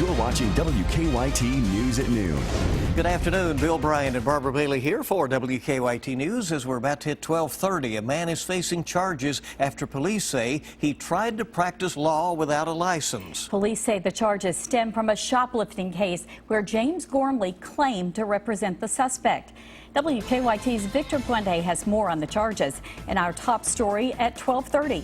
You're watching WKYT News at noon. Good afternoon. Bill Bryant and Barbara Bailey here for WKYT News. As we're about to hit 12:30, a man is facing charges after police say he tried to practice law without a license. Police say the charges stem from a shoplifting case where James Gormley claimed to represent the suspect. WKYT's Victor Puente has more on the charges in our top story at 12:30.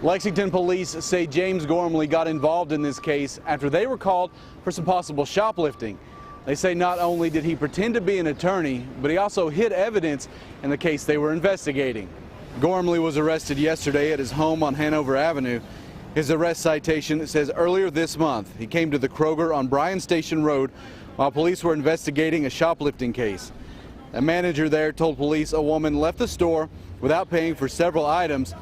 Lexington police say James Gormley got involved in this case after they were called for some possible shoplifting. They say not only did he pretend to be an attorney, but he also hid evidence in the case they were investigating. Gormley was arrested yesterday at his home on Hanover Avenue. His arrest citation says earlier this month he came to the Kroger on Bryan Station Road while police were investigating a shoplifting case. A manager there told police a woman left the store without paying for several items,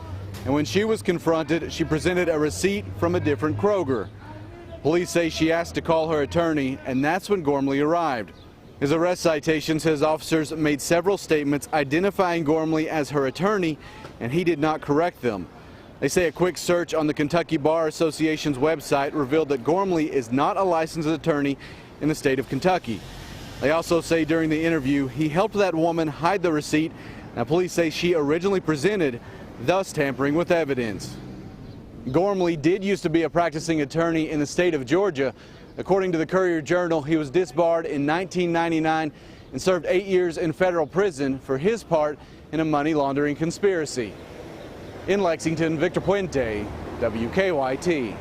and when she was confronted, she presented a receipt from a different Kroger. Police say she asked to call her attorney, and that's when Gormley arrived. His arrest citation says officers made several statements identifying Gormley as her attorney, and he did not correct them. They say a quick search on the Kentucky Bar Association's website revealed that Gormley is not a licensed attorney in the state of Kentucky. They also say during the interview he helped that woman hide the receipt. Now police say she originally presented, thus tampering with evidence. Gormley did used to be a practicing attorney in the state of Georgia. According to the Courier-Journal, he was disbarred in 1999 and served 8 years in federal prison for his part in a money laundering conspiracy. In Lexington, Victor Puente, WKYT.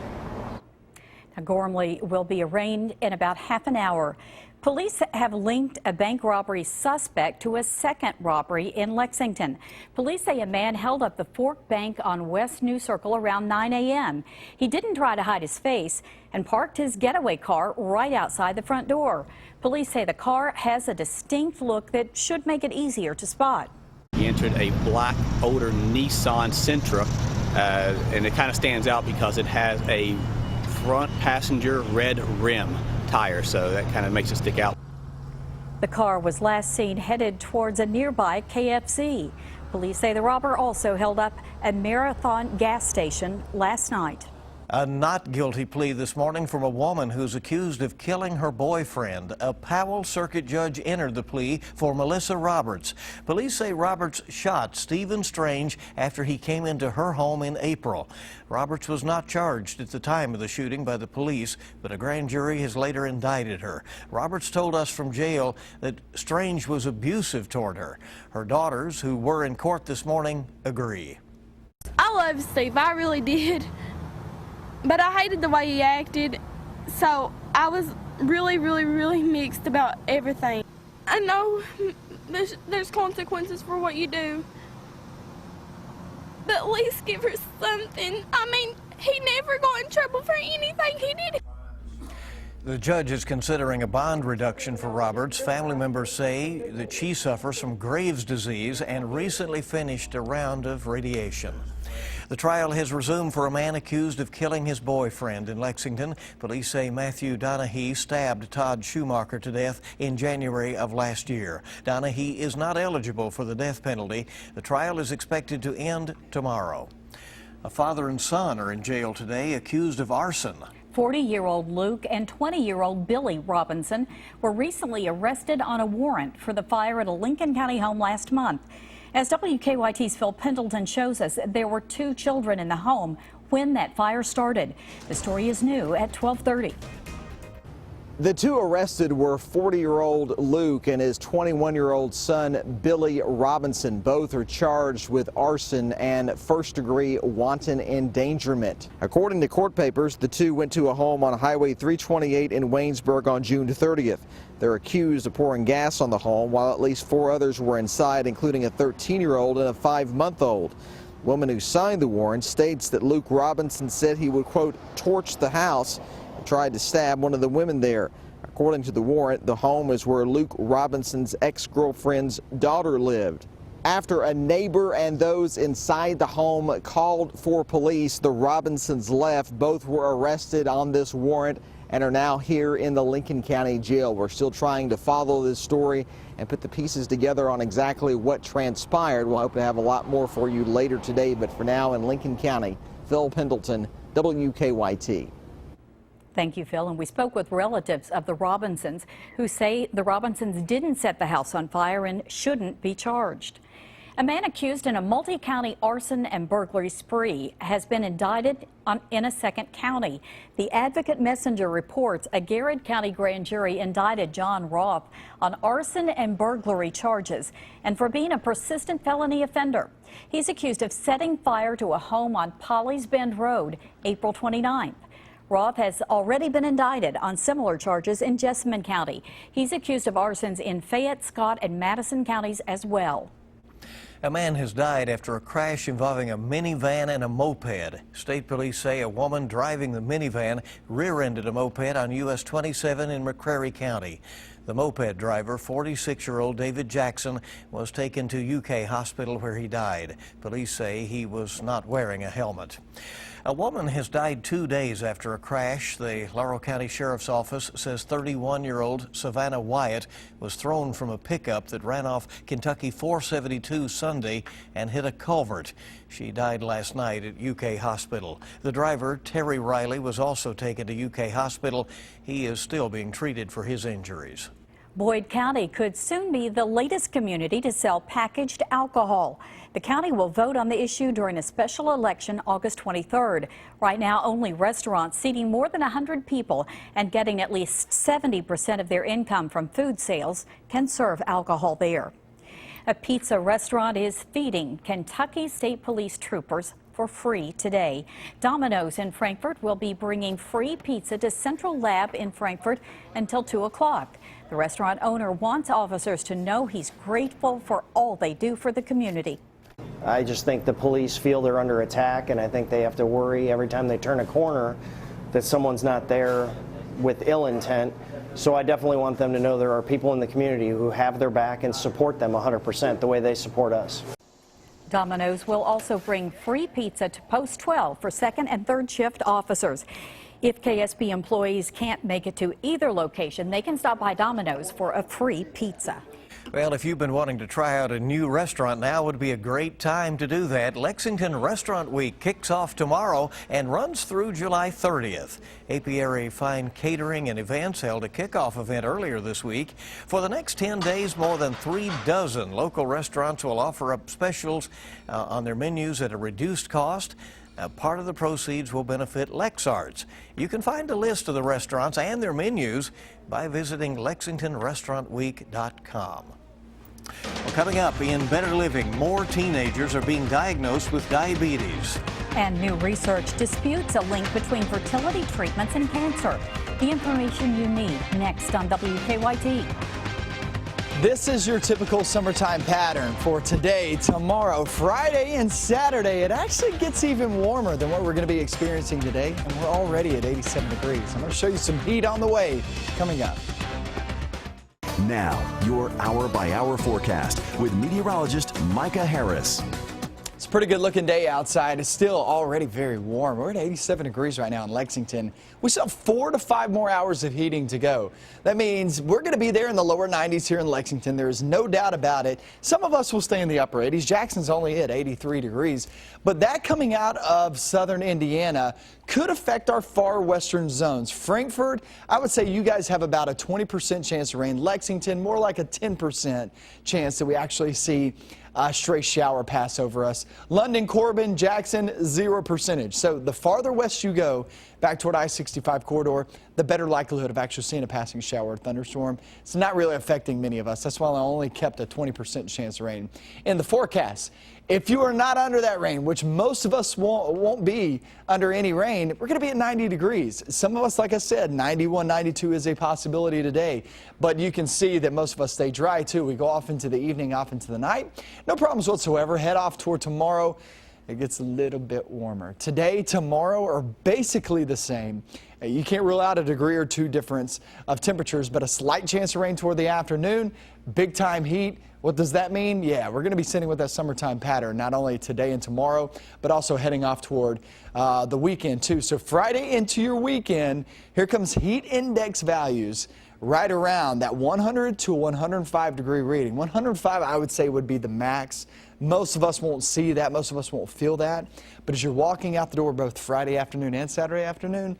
Now, Gormley will be arraigned in about half an hour. Police have linked a bank robbery suspect to a second robbery in Lexington. Police say a man held up the Fork Bank on West New Circle around 9 a.m. He didn't try to hide his face and parked his getaway car right outside the front door. Police say the car has a distinct look that should make it easier to spot. He entered a black, older Nissan Sentra, and it kind of stands out because it has a front passenger red rim tire, so that kind of makes it stick out. The car was last seen headed towards a nearby KFC. Police say the robber also held up a Marathon gas station last night. A not guilty plea this morning from a woman who's accused of killing her boyfriend. A Powell Circuit judge entered the plea for Melissa Roberts. Police say Roberts shot Stephen Strange after he came into her home in April. Roberts was not charged at the time of the shooting by the police, but a grand jury has later indicted her. Roberts told us from jail that Strange was abusive toward her. Her daughters, who were in court this morning, agree. I love Steve, I really did. But I hated the way he acted, so I was really mixed about everything. I know there's consequences for what you do, but at least give her something. I mean, he never got in trouble for anything he did. The judge is considering a bond reduction for Roberts. Family members say that she suffers from Graves' disease and recently finished a round of radiation. The trial has resumed for a man accused of killing his boyfriend in Lexington. Police say Matthew Donahue stabbed Todd Schumacher to death in January of last year. Donahue is not eligible for the death penalty. The trial is expected to end tomorrow. A father and son are in jail today accused of arson. 40-year-old Luke and 20-year-old Billy Robinson were recently arrested on a warrant for the fire at a Lincoln County home last month. As WKYT's Phil Pendleton shows us, there were 2 children in the home when that fire started. The story is new at 12:30. The 2 arrested were 40-year-old Luke and his 21-year-old son, Billy Robinson. Both are charged with arson and first-degree wanton endangerment. According to court papers, the 2 went to a home on Highway 328 in Waynesburg on June 30th. They're accused of pouring gas on the home while at least 4 others were inside, including a 13-year-old and a 5-month-old. The woman who signed the warrant states that Luke Robinson said he would, quote, torch the house, tried to stab one of the women there. According to the warrant, the home is where Luke Robinson's ex-girlfriend's daughter lived. After a neighbor and those inside the home called for police, the Robinsons left. Both were arrested on this warrant and are now here in the Lincoln County Jail. We're still trying to follow this story and put the pieces together on exactly what transpired. We'll hope to have a lot more for you later today, but for now in Lincoln County, Phil Pendleton, WKYT. Thank you, Phil. And we spoke with relatives of the Robinsons who say the Robinsons didn't set the house on fire and shouldn't be charged. A man accused in a multi-county arson and burglary spree has been indicted in a second county. The Advocate Messenger reports a Garrard County grand jury indicted John Roth on arson and burglary charges and for being a persistent felony offender. He's accused of setting fire to a home on Polly's Bend Road, April 29th. Roth has already been indicted on similar charges in Jessamine County. He's accused of arsons in Fayette, Scott, and Madison counties as well. A man has died after a crash involving a minivan and a moped. State police say a woman driving the minivan rear-ended a moped on US 27 in McCreary County. The moped driver, 46-year-old David Jackson, was taken to UK hospital where he died. Police say he was not wearing a helmet. A woman has died 2 days after a crash. The Laurel County Sheriff's Office says 31-year-old Savannah Wyatt was thrown from a pickup that ran off Kentucky 472 Sunday and hit a culvert. She died last night at UK Hospital. The driver, Terry Riley, was also taken to UK Hospital. He is still being treated for his injuries. Boyd County could soon be the latest community to sell packaged alcohol. The county will vote on the issue during a special election August 23rd. Right now, only restaurants seating more than 100 people and getting at least 70% of their income from food sales can serve alcohol there. A pizza restaurant is feeding Kentucky State Police troopers for free today. Domino's in Frankfort will be bringing free pizza to Central Lab in Frankfort until 2 o'clock. The restaurant owner wants officers to know he's grateful for all they do for the community. I just think the police feel they're under attack, and I think they have to worry every time they turn a corner that someone's not there with ill intent. So I definitely want them to know there are people in the community who have their back and support them 100% the way they support us. Domino's will also bring free pizza to Post 12 for second and third shift officers. If KSB employees can't make it to either location, they can stop by Domino's for a free pizza. Well, if you've been wanting to try out a new restaurant, now would be a great time to do that. Lexington Restaurant Week kicks off tomorrow and runs through July 30th. Apiary Fine Catering and Events held a kickoff event earlier this week. For the next 10 days, more than 36 local restaurants will offer up specials on their menus at a reduced cost. Part of the proceeds will benefit LexArts. You can find a list of the restaurants and their menus by visiting LexingtonRestaurantWeek.com. Well, coming up in Better Living, more teenagers are being diagnosed with diabetes. And new research disputes a link between fertility treatments and cancer. The information you need next on WKYT. This is your typical summertime pattern for today, tomorrow, Friday, and Saturday. It actually gets even warmer than what we're going to be experiencing today, and we're already at 87 degrees. I'm going to show you some heat on the way coming up. Now, your hour-by-hour forecast with meteorologist Micah Harris. It's a pretty good looking day outside. It's still already very warm. We're at 87 degrees right now in Lexington. We still have 4 to 5 more hours of heating to go. That means we're going to be there in the lower 90s here in Lexington. There is no doubt about it. Some of us will stay in the upper 80s. Jackson's only at 83 degrees. But that coming out of southern Indiana could affect our far western zones. Frankfort, I would say you guys have about a 20% chance of rain. Lexington, more like a 10% chance that we actually see a stray shower pass over us. London, Corbin, Jackson, 0%. So the farther west you go, back toward I-65 corridor, the better likelihood of actually seeing a passing shower or thunderstorm. It's not really affecting many of us. That's why I only kept a 20% chance of rain. In the forecast, if you are not under that rain, which most of us won't be under any rain, we're going to be at 90 degrees. Some of us, like I said, 91, 92 is a possibility today. But you can see that most of us stay dry, too. We go off into the evening, off into the night. No problems whatsoever. Head off toward tomorrow. It gets a little bit warmer. Today, tomorrow are basically the same. You can't rule out a degree or two difference of temperatures, but a slight chance of rain toward the afternoon. Big time heat. What does that mean? Yeah, we're going to be sitting with that summertime pattern, not only today and tomorrow, but also heading off toward the weekend, too. So Friday into your weekend, here comes heat index values right around that 100 to 105 degree reading. 105, I would say, would be the max. Most of us won't see that. Most of us won't feel that. But as you're walking out the door both Friday afternoon and Saturday afternoon,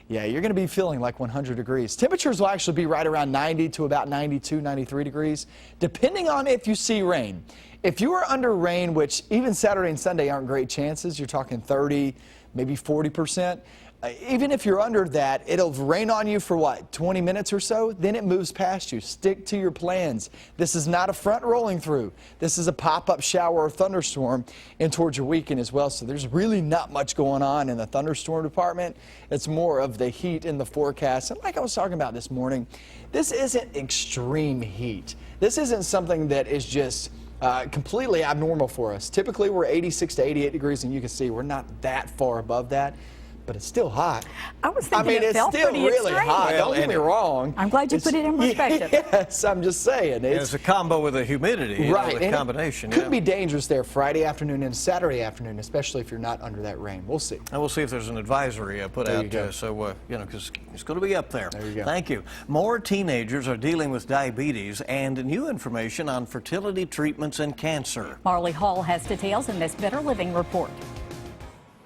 Yeah, you're going to be feeling like 100 degrees. Temperatures will actually be right around 90 to about 92, 93 degrees, depending on if you see rain. If you are under rain, which even Saturday and Sunday aren't great chances, you're talking 30, maybe 40%. Even if you're under that, it'll rain on you for what, 20 minutes or so? Then it moves past you. Stick to your plans. This is not a front rolling through. This is a pop-up shower or thunderstorm in towards your weekend as well. So there's really not much going on in the thunderstorm department. It's more of the heat in the forecast. And like I was talking about this morning, this isn't extreme heat. This isn't something that is just completely abnormal for us. Typically, we're 86 to 88 degrees, and you can see we're not that far above that. But it's still hot. I was thinking it's felt still pretty really extreme. hot. Don't get me wrong. I'm glad you put it in perspective. Yes, I'm just saying. It's a combo with the humidity, right? The combination. Could be dangerous there Friday afternoon and Saturday afternoon, especially if you're not under that rain. We'll see. And we'll see if there's an advisory put There out, you go. because it's going to be up there. There you go. Thank you. More teenagers are dealing with diabetes and new information on fertility treatments and cancer. Marley Hall has details in this Better Living report.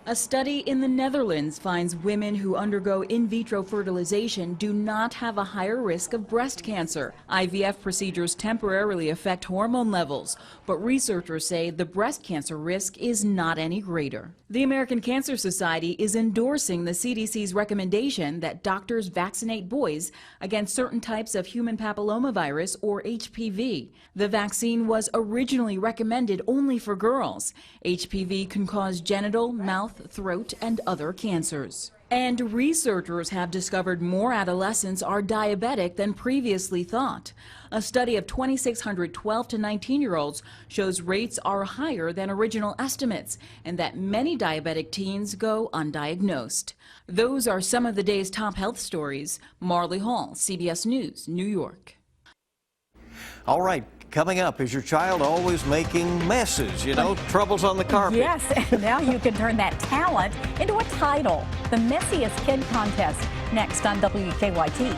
A study in the Netherlands finds women who undergo in vitro fertilization do not have a higher risk of breast cancer. IVF procedures temporarily affect hormone levels, but researchers say the breast cancer risk is not any greater. The American Cancer Society is endorsing the CDC's recommendation that doctors vaccinate boys against certain types of human papillomavirus, or HPV. The vaccine was originally recommended only for girls. HPV can cause genital, mouth, throat, and other cancers. And researchers have discovered more adolescents are diabetic than previously thought. A study of 2,600 12 to 19-year-olds shows rates are higher than original estimates and that many diabetic teens go undiagnosed. Those are some of the day's top health stories. Marley Hall, CBS News, New York. All right. Coming up, is your child always making messes? You know, troubles on the carpet. Yes, and now you can turn that talent into a title. The Messiest Kid Contest, next on WKYT.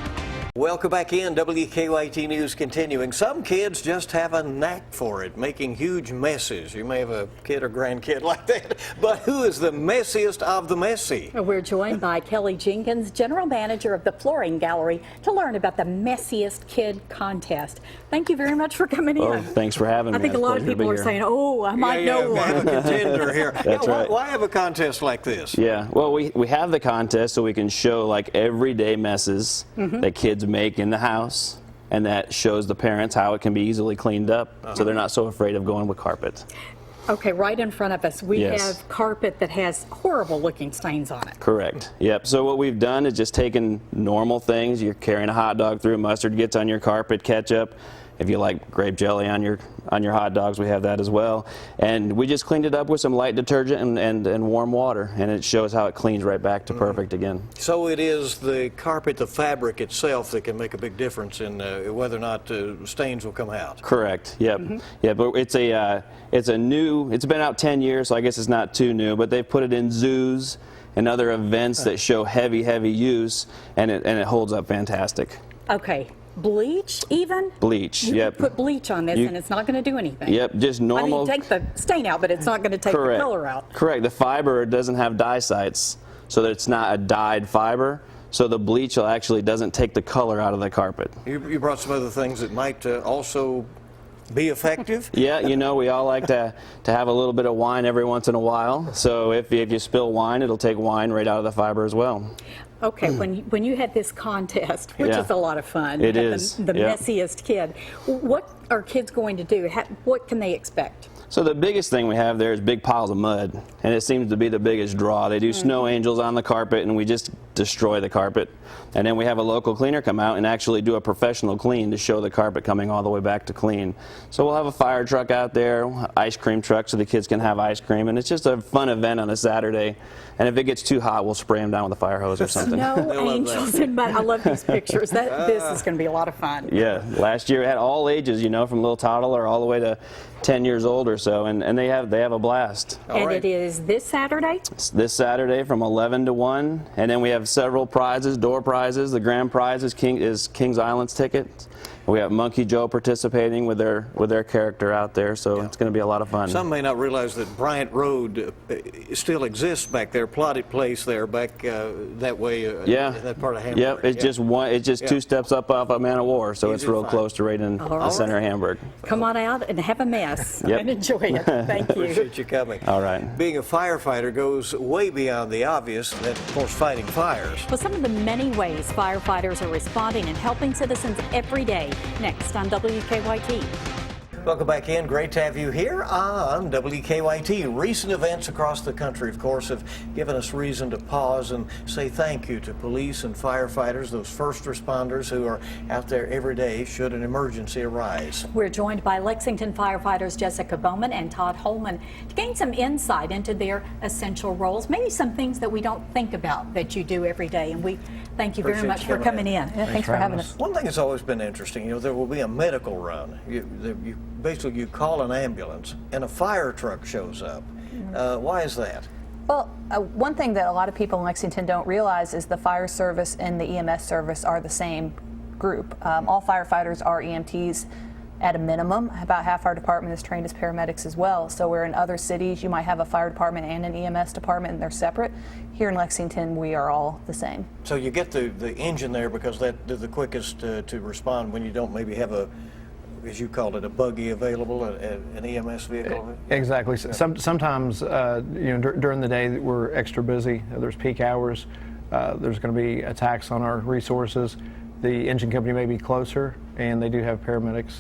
Welcome back in. WKYT News continuing. Some kids just have a knack for it, making huge messes. You may have a kid or grandkid like that, but who is the messiest of the messy? We're joined by Kelly Jenkins, General Manager of the Flooring Gallery, to learn about the Messiest Kid Contest. Thank you very much for coming in. Thanks for having me. I think a lot of people are saying, oh, I might know one. We have a contender here. That's right. Why have a contest like this? Yeah, well, we have the contest so we can show like everyday messes that kids make in the house, and that shows the parents how it can be easily cleaned up so they're not so afraid of going with carpet. Okay, right in front of us, we Yes. have carpet that has horrible looking stains on it. Correct. Yep. So what we've done is just taken normal things. You're carrying a hot dog through, mustard gets on your carpet, ketchup. If you like grape jelly on your hot dogs, we have that as well. And we just cleaned it up with some light detergent and warm water, and it shows how it cleans right back to perfect again. So it is the carpet, the fabric itself, that can make a big difference in whether or not stains will come out. Correct. Yep. Yeah, but it's a new. It's been out 10 years, so I guess it's not too new. But they've put it in zoos and other events that show heavy use, and it holds up fantastic. Okay. Bleach, even? Bleach, You yep. could put bleach on this and it's not going to do anything. Yep, just normal. I mean, take the stain out, but it's not going to take the color out. Correct. The fiber doesn't have dye sites, so that it's not a dyed fiber. So the bleach actually doesn't take the color out of the carpet. You brought some other things that might also be effective? Yeah, you know, we all like to have a little bit of wine every once in a while. So if you spill wine, it'll take wine right out of the fiber as well. Okay, when you had this contest, which is a lot of fun, it you had is. the messiest kid. What are kids going to do? What can they expect? So the biggest thing we have there is big piles of mud, and it seems to be the biggest draw. They do snow angels on the carpet, and we just destroy the carpet. And then we have a local cleaner come out and actually do a professional clean to show the carpet coming all the way back to clean. So we'll have a fire truck out there, ice cream truck so the kids can have ice cream, and it's just a fun event on a Saturday. And if it gets too hot, we'll spray them down with a fire hose or something. Snow angels in mud. I love these pictures. This is going to be a lot of fun. Yeah, last year it had all ages, you know, from little toddler all the way to 10 years old or so, and they have a blast. And it is this Saturday? It's this Saturday from 11 to 1, and then we have several prizes, door prizes. The grand prize is Kings Island's tickets, We have Monkey Joe participating with their character out there, so it's going to be a lot of fun. Some may not realize that Bryant Road still exists back there, plotted place there, back that way. Yeah. In that part of Hamburg. Yep. It's just one. It's just 2 steps up off of Man of War, so it's real close to right in the center of Hamburg. Come on out and have a mess Yep. and enjoy it. Thank you. Appreciate you coming. All right. Being a firefighter goes way beyond the obvious, that of course fighting fires. Well, some of the many ways firefighters are responding and helping citizens every day. Next on WKYT. Welcome back in. Great to have you here on WKYT. Recent events across the country, of course, have given us reason to pause and say thank you to police and firefighters, those first responders who are out there every day should an emergency arise. We're joined by Lexington firefighters Jessica Bowman and Todd Holman to gain some insight into their essential roles, maybe some things that we don't think about that you do every day. And we thank you very much for coming in. Thanks for having us. One thing that's always been interesting, you know, there will be a medical run. Basically, you call an ambulance and a fire truck shows up. Why is that? Well, one thing that a lot of people in Lexington don't realize is the fire service and the EMS service are the same group. All firefighters are EMTs at a minimum. About half our department is trained as paramedics as well. So where in other cities you might have a fire department and an EMS department and they're separate, here in Lexington we are all the same. So you get the engine there because they're the quickest to respond when you don't maybe have a, as you called it, a buggy available, an EMS vehicle? Exactly. Sometimes, during the day we're extra busy. There's peak hours. There's going to be attacks on our resources. The engine company may be closer, and they do have paramedics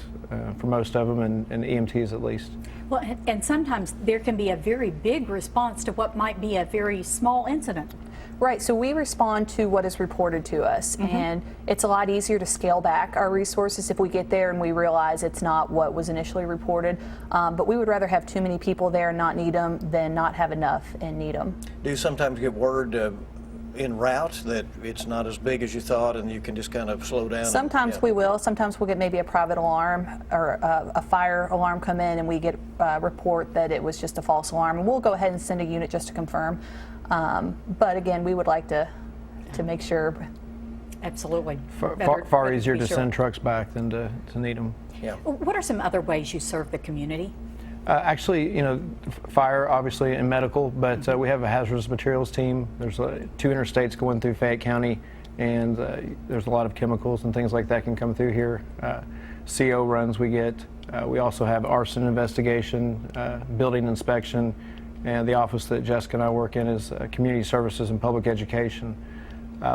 for most of them, and EMTs at least. Well, and sometimes there can be a very big response to what might be a very small incident. Right, so we respond to what is reported to us, and it's a lot easier to scale back our resources if we get there and we realize it's not what was initially reported. But we would rather have too many people there and not need them than not have enough and need them. Do you sometimes get word en route that it's not as big as you thought and you can just kind of slow down? Sometimes we will. Sometimes we'll get maybe a private alarm or a fire alarm come in and we get a report that it was just a false alarm. And we'll go ahead and send a unit just to confirm. But again, we would like to make sure. Absolutely. Far easier to send trucks back than to need them. Yeah. What are some other ways you serve the community? Actually, fire obviously and medical, but we have a hazardous materials team. There's 2 interstates going through Fayette County, and there's a lot of chemicals and things like that can come through here. CO runs we get. We also have arson investigation, building inspection, and the office that Jessica and I work in is community services and public education.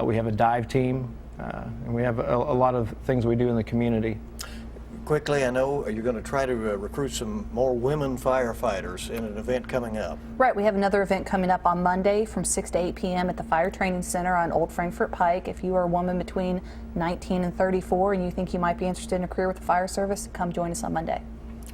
We have a dive team, and we have a lot of things we do in the community. Quickly, I know you're going to try to recruit some more women firefighters in an event coming up. Right, we have another event coming up on Monday from 6 to 8 p.m. at the Fire Training Center on Old Frankfort Pike. If you are a woman between 19 and 34 and you think you might be interested in a career with the fire service, come join us on Monday.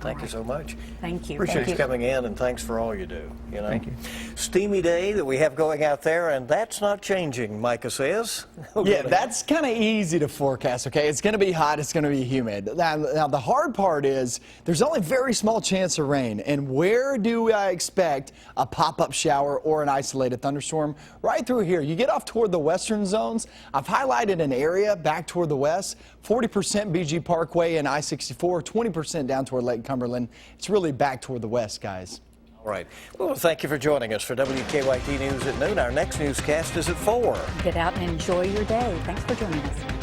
Thank you so much. Thank you. Appreciate you coming in, and thanks for all you do. Thank you. Steamy day that we have going out there, and that's not changing, Micah says. Yeah, that's kind of easy to forecast, okay? It's going to be hot, it's going to be humid. Now, the hard part is there's only very small chance of rain, and where do I expect a pop-up shower or an isolated thunderstorm? Right through here. You get off toward the western zones. I've highlighted an area back toward the west, 40% BG Parkway and I-64, 20% down toward Lake Cumberland. It's really back toward the west, guys. All right. Well, thank you for joining us for WKYT News at noon. Our next newscast is at 4. Get out and enjoy your day. Thanks for joining us.